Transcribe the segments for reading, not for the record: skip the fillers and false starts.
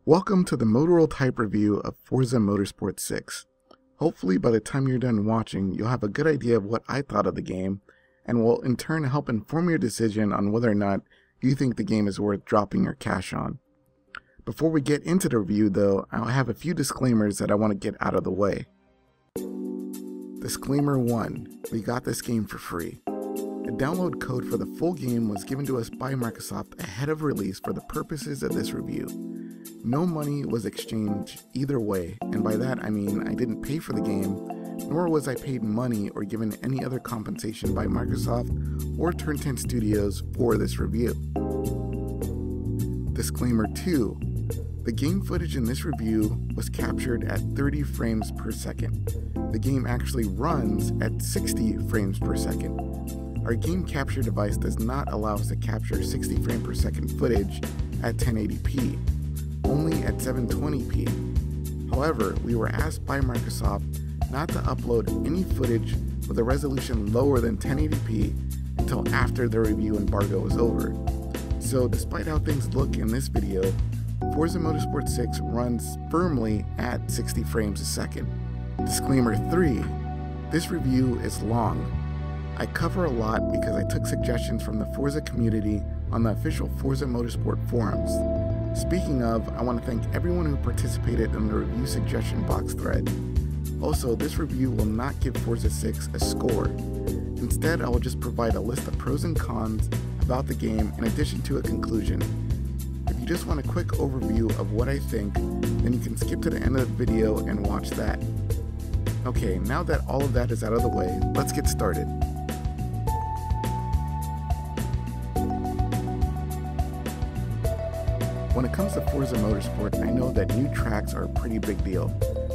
Welcome to the motor oil type review of Forza Motorsport 6. Hopefully by the time you're done watching, you'll have a good idea of what I thought of the game, and will in turn help inform your decision on whether or not you think the game is worth dropping your cash on. Before we get into the review though, I'll have a few disclaimers that I want to get out of the way. Disclaimer 1. We got this game for free. A download code for the full game was given to us by Microsoft ahead of release for the purposes of this review. No money was exchanged either way, and by that I mean I didn't pay for the game, nor was I paid money or given any other compensation by Microsoft or Turn 10 Studios for this review. Disclaimer 2. The game footage in this review was captured at 30 frames per second. The game actually runs at 60 frames per second. Our game capture device does not allow us to capture 60 frame per second footage at 1080p, only at 720p. However, we were asked by Microsoft not to upload any footage with a resolution lower than 1080p until after the review embargo was over. So despite how things look in this video, Forza Motorsport 6 runs firmly at 60 frames a second. Disclaimer 3. This review is long. I cover a lot because I took suggestions from the Forza community on the official Forza Motorsport forums. Speaking of, I want to thank everyone who participated in the review suggestion box thread. Also, this review will not give Forza 6 a score. Instead, I will just provide a list of pros and cons about the game in addition to a conclusion. If you just want a quick overview of what I think, then you can skip to the end of the video and watch that. Okay, now that all of that is out of the way, let's get started. When it comes to Forza Motorsport, I know that new tracks are a pretty big deal.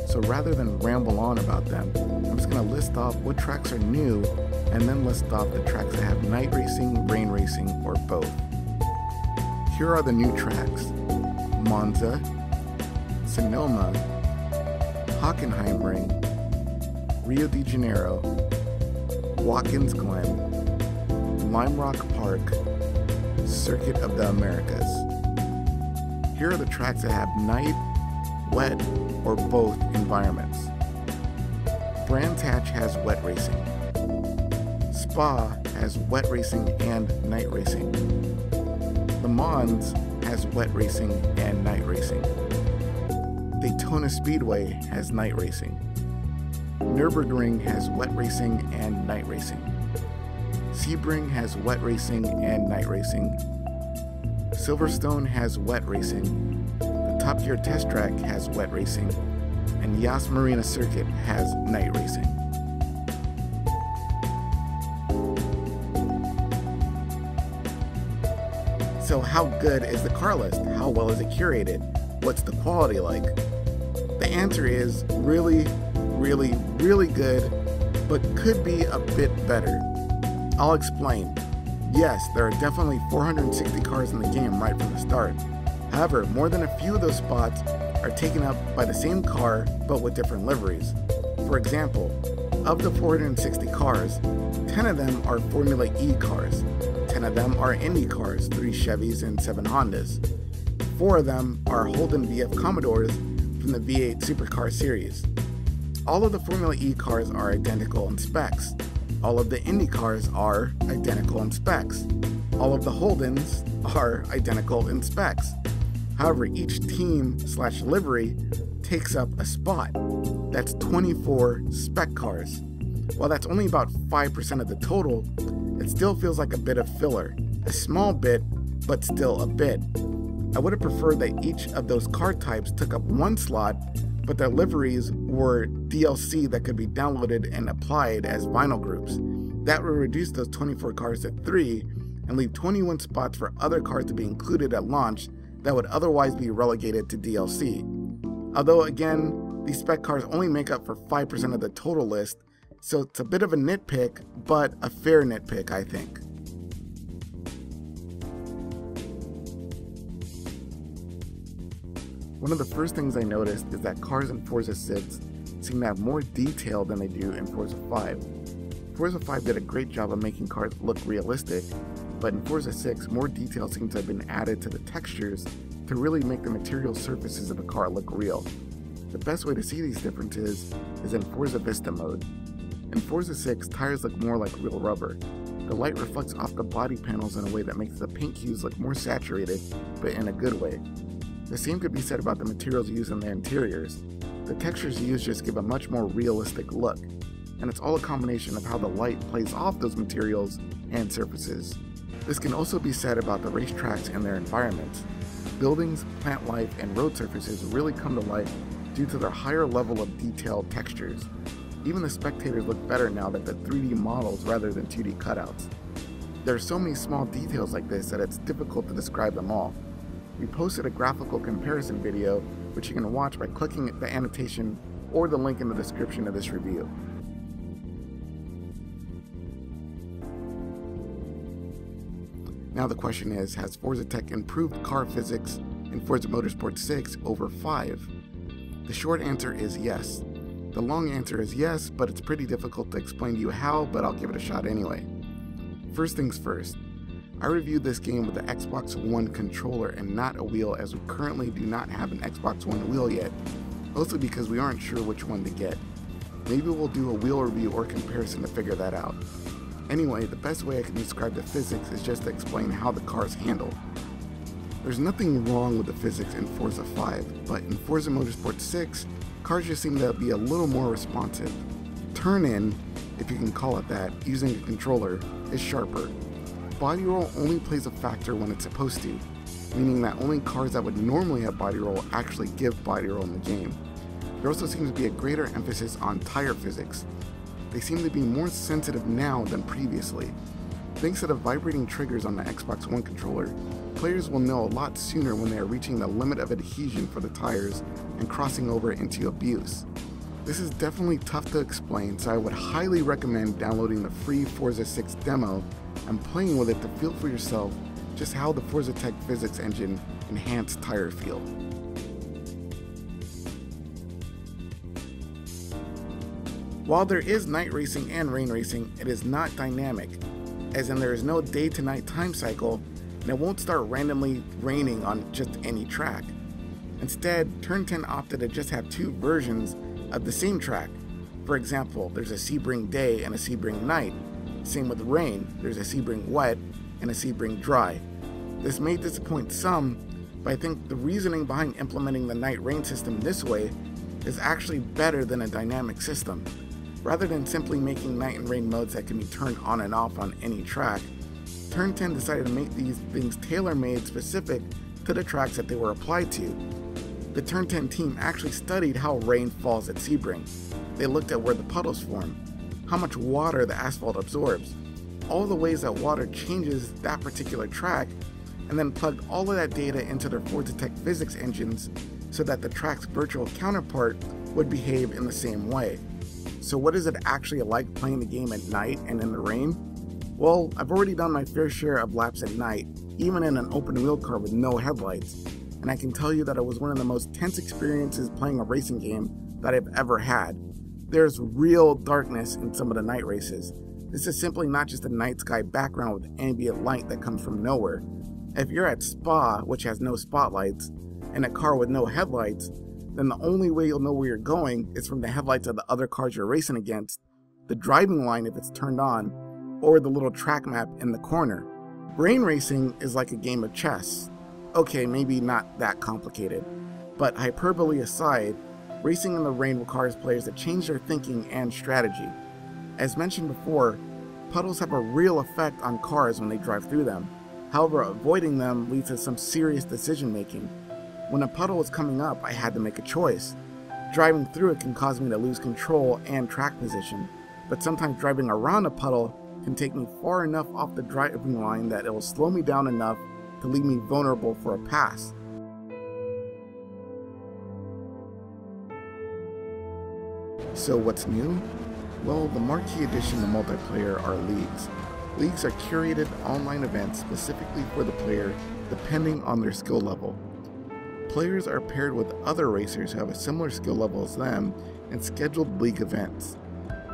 So rather than ramble on about them, I'm just going to list off what tracks are new and then list off the tracks that have night racing, rain racing, or both. Here are the new tracks: Monza, Sonoma, Hockenheimring, Rio de Janeiro, Watkins Glen, Lime Rock Park, Circuit of the Americas. Here are the tracks that have night, wet, or both environments. Brands Hatch has wet racing. Spa has wet racing and night racing. Le Mans has wet racing and night racing. Daytona Speedway has night racing. Nürburgring has wet racing and night racing. Sebring has wet racing and night racing. Silverstone has wet racing, the Top Gear Test Track has wet racing, and Yas Marina Circuit has night racing. So how good is the car list? How well is it curated? What's the quality like? The answer is really, really good, but could be a bit better. I'll explain. Yes, there are definitely 460 cars in the game right from the start. However, more than a few of those spots are taken up by the same car but with different liveries. For example, of the 460 cars, 10 of them are Formula E cars, 10 of them are Indy cars, 3 Chevys and 7 Hondas. 4 of them are Holden VF Commodores from the V8 Supercar series. All of the Formula E cars are identical in specs. All of the Indy cars are identical in specs. All of the Holdens are identical in specs. However, each team/livery takes up a spot. That's 24 spec cars. While that's only about 5% of the total, it still feels like a bit of filler. A small bit, but still a bit. I would have preferred that each of those car types took up one slot, but their liveries were DLC that could be downloaded and applied as vinyl groups. That would reduce those 24 cars to 3 and leave 21 spots for other cars to be included at launch that would otherwise be relegated to DLC. Although again, these spec cars only make up for 5% of the total list, so it's a bit of a nitpick, but a fair nitpick, I think. One of the first things I noticed is that cars in Forza 6 seem to have more detail than they do in Forza 5. Forza 5 did a great job of making cars look realistic, but in Forza 6, more detail seems to have been added to the textures to really make the material surfaces of the car look real. The best way to see these differences is in Forza Vista mode. In Forza 6, tires look more like real rubber. The light reflects off the body panels in a way that makes the paint hues look more saturated, but in a good way. The same could be said about the materials used in their interiors. The textures used just give a much more realistic look, and it's all a combination of how the light plays off those materials and surfaces. This can also be said about the racetracks and their environments. Buildings, plant life, and road surfaces really come to life due to their higher level of detailed textures. Even the spectators look better now that they're 3D models rather than 2D cutouts. There are so many small details like this that it's difficult to describe them all. We posted a graphical comparison video which you can watch by clicking the annotation or the link in the description of this review. Now the question is, has Forza Tech improved car physics in Forza Motorsport 6 over 5? The short answer is yes. The long answer is yes, but it's pretty difficult to explain to you how, but I'll give it a shot anyway. First things first, I reviewed this game with the Xbox One controller and not a wheel, as we currently do not have an Xbox One wheel yet, mostly because we aren't sure which one to get. Maybe we'll do a wheel review or comparison to figure that out. Anyway, the best way I can describe the physics is just to explain how the cars handle. There's nothing wrong with the physics in Forza 5, but in Forza Motorsport 6, cars just seem to be a little more responsive. Turn-in, if you can call it that, using a controller, is sharper. Body roll only plays a factor when it's supposed to, meaning that only cars that would normally have body roll actually give body roll in the game. There also seems to be a greater emphasis on tire physics. They seem to be more sensitive now than previously. Thanks to the vibrating triggers on the Xbox One controller, players will know a lot sooner when they are reaching the limit of adhesion for the tires and crossing over into abuse. This is definitely tough to explain, so I would highly recommend downloading the free Forza 6 demo and playing with it to feel for yourself just how the Forza Tech physics engine enhanced tire feel. While there is night racing and rain racing, it is not dynamic, as in there is no day-to-night time cycle, and it won't start randomly raining on just any track. Instead, Turn 10 opted to just have two versions of the same track. For example, there's a Sebring day and a Sebring night. Same with rain, there's a Sebring wet and a Sebring dry. This may disappoint some, but I think the reasoning behind implementing the night rain system this way is actually better than a dynamic system. Rather than simply making night and rain modes that can be turned on and off on any track, Turn 10 decided to make these things tailor-made specific to the tracks that they were applied to. The Turn 10 team actually studied how rain falls at Sebring. They looked at where the puddles form, how much water the asphalt absorbs, all the ways that water changes that particular track, and then plugged all of that data into their Forza Tech physics engines so that the track's virtual counterpart would behave in the same way. So what is it actually like playing the game at night and in the rain? Well, I've already done my fair share of laps at night, even in an open wheel car with no headlights, and I can tell you that it was one of the most tense experiences playing a racing game that I've ever had. There's real darkness in some of the night races. This is simply not just a night sky background with ambient light that comes from nowhere. If you're at Spa, which has no spotlights, in a car with no headlights, then the only way you'll know where you're going is from the headlights of the other cars you're racing against, the driving line if it's turned on, or the little track map in the corner. Rain racing is like a game of chess. Okay, maybe not that complicated, but hyperbole aside, racing in the rain requires players to change their thinking and strategy. As mentioned before, puddles have a real effect on cars when they drive through them. However, avoiding them leads to some serious decision making. When a puddle was coming up, I had to make a choice. Driving through it can cause me to lose control and track position, but sometimes driving around a puddle can take me far enough off the driving line that it will slow me down enough to leave me vulnerable for a pass. So what's new? Well, the marquee addition to multiplayer are leagues. Leagues are curated online events specifically for the player depending on their skill level. Players are paired with other racers who have a similar skill level as them in scheduled league events.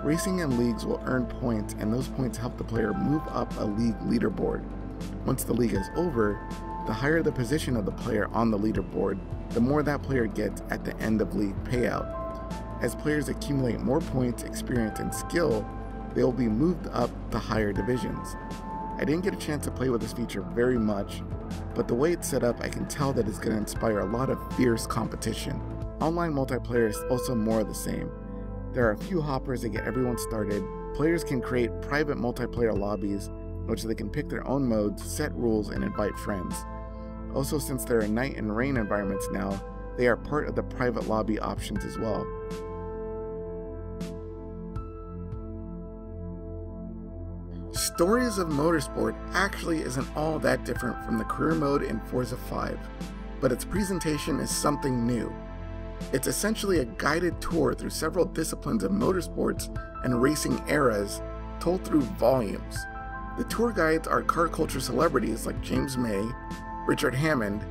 Racing in leagues will earn points, and those points help the player move up a league leaderboard. Once the league is over, the higher the position of the player on the leaderboard, the more that player gets at the end of league payout. As players accumulate more points, experience, and skill, they will be moved up the higher divisions. I didn't get a chance to play with this feature very much, but the way it's set up, I can tell that it's going to inspire a lot of fierce competition. Online multiplayer is also more of the same. There are a few hoppers that get everyone started. Players can create private multiplayer lobbies in which they can pick their own modes, set rules, and invite friends. Also, since there are night and rain environments now, they are part of the private lobby options as well. Stories of Motorsport actually isn't all that different from the career mode in Forza 5, but its presentation is something new. It's essentially a guided tour through several disciplines of motorsports and racing eras, told through volumes. The tour guides are car culture celebrities like James May, Richard Hammond,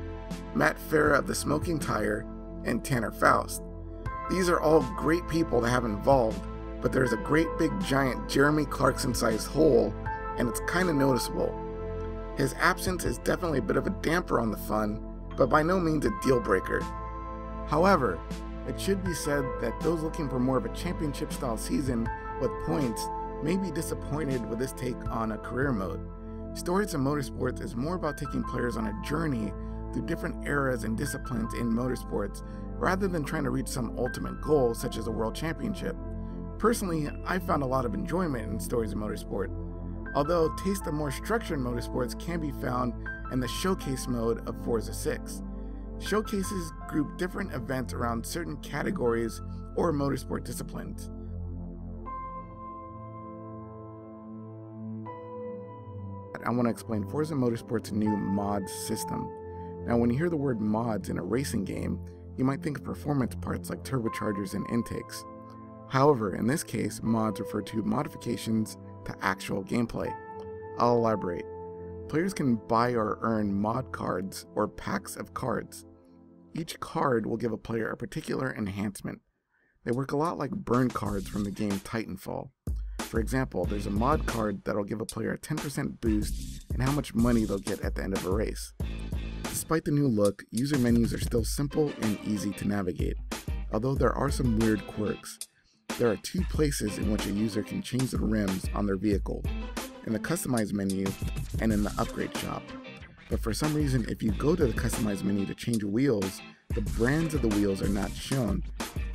Matt Farah of the Smoking Tire, and Tanner Faust. These are all great people to have involved, but there's a great big giant Jeremy Clarkson-sized hole, and it's kinda noticeable. His absence is definitely a bit of a damper on the fun, but by no means a deal breaker. However, it should be said that those looking for more of a championship style season with points may be disappointed with this take on a career mode. Stories of Motorsports is more about taking players on a journey through different eras and disciplines in motorsports rather than trying to reach some ultimate goal such as a world championship. Personally, I found a lot of enjoyment in Stories of Motorsport, although taste of more structured motorsports can be found in the showcase mode of Forza 6. Showcases group different events around certain categories or motorsport disciplines. I want to explain Forza Motorsport's new mods system. Now, when you hear the word mods in a racing game, you might think of performance parts like turbochargers and intakes. However, in this case, mods refer to modifications to actual gameplay. I'll elaborate. Players can buy or earn mod cards or packs of cards. Each card will give a player a particular enhancement. They work a lot like burn cards from the game Titanfall. For example, there's a mod card that'll give a player a 10% boost in how much money they'll get at the end of a race. Despite the new look, user menus are still simple and easy to navigate, although there are some weird quirks. There are two places in which a user can change the rims on their vehicle, in the Customize menu and in the Upgrade shop. But for some reason, if you go to the Customize menu to change wheels, the brands of the wheels are not shown,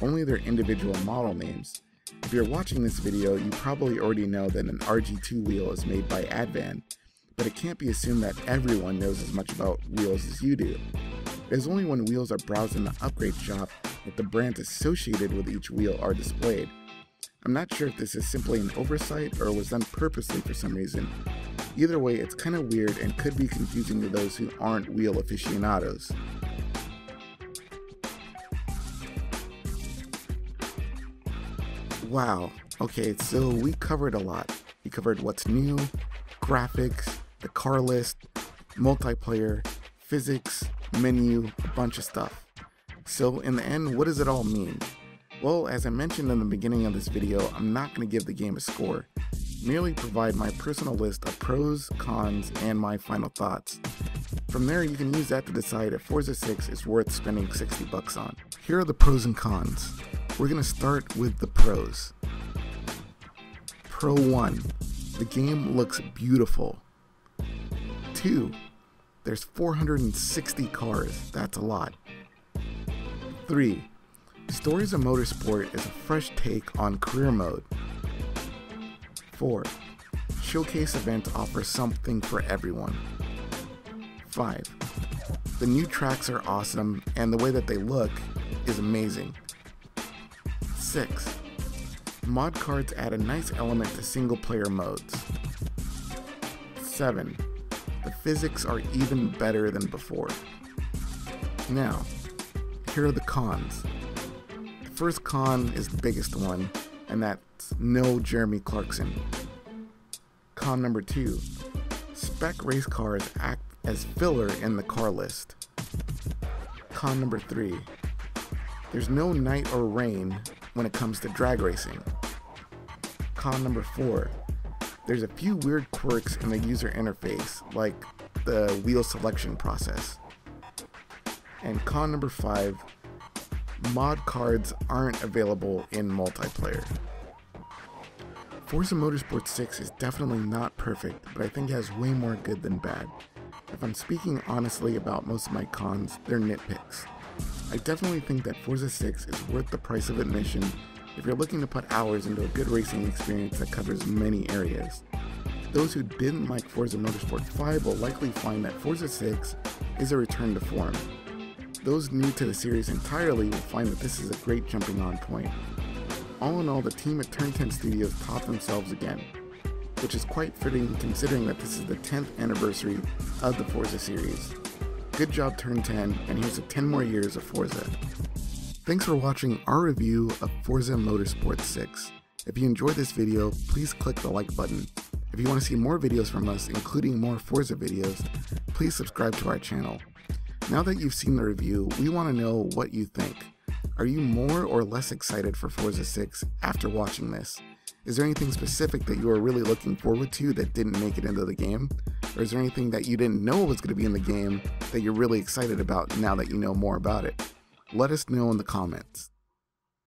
only their individual model names. If you're watching this video, you probably already know that an RG2 wheel is made by Advan, but it can't be assumed that everyone knows as much about wheels as you do. It is only when wheels are browsed in the Upgrade shop that the brands associated with each wheel are displayed. I'm not sure if this is simply an oversight or was done purposely for some reason. Either way, it's kinda weird and could be confusing to those who aren't wheel aficionados. Wow, okay, so we covered a lot. We covered what's new, graphics, the car list, multiplayer, physics, menu, a bunch of stuff. So in the end, what does it all mean? Well, as I mentioned in the beginning of this video, I'm not going to give the game a score, merely provide my personal list of pros, cons, and my final thoughts. From there, you can use that to decide if Forza 6 is worth spending $60 on. Here are the pros and cons. We're going to start with the pros. Pro 1, the game looks beautiful. 2, there's 460 cars, that's a lot. 3, Stories of Motorsport is a fresh take on career mode. 4, showcase events offer something for everyone. 5, the new tracks are awesome and the way that they look is amazing. 6, mod cards add a nice element to single player modes. 7, the physics are even better than before. Now, here are the cons. The first con is the biggest one, and that's no Jeremy Clarkson. Con number 2, spec race cars act as filler in the car list. Con number 3, there's no night or rain when it comes to drag racing. Con number 4, There's a few weird quirks in the user interface, like the wheel selection process. And con number 5, mod cards aren't available in multiplayer. Forza Motorsport 6 is definitely not perfect, but I think it has way more good than bad. If I'm speaking honestly about most of my cons, they're nitpicks. I definitely think that Forza 6 is worth the price of admission if you're looking to put hours into a good racing experience that covers many areas. Those who didn't like Forza Motorsport 5 will likely find that Forza 6 is a return to form. Those new to the series entirely will find that this is a great jumping on point. All in all, the team at Turn 10 Studios topped themselves again, which is quite fitting considering that this is the 10th anniversary of the Forza series. Good job Turn 10, and here's to 10 more years of Forza. Thanks for watching our review of Forza Motorsport 6. If you enjoyed this video, please click the like button. If you want to see more videos from us, including more Forza videos, please subscribe to our channel. Now that you've seen the review, we want to know what you think. Are you more or less excited for Forza 6 after watching this? Is there anything specific that you are really looking forward to that didn't make it into the game? Or is there anything that you didn't know was going to be in the game that you're really excited about now that you know more about it? Let us know in the comments.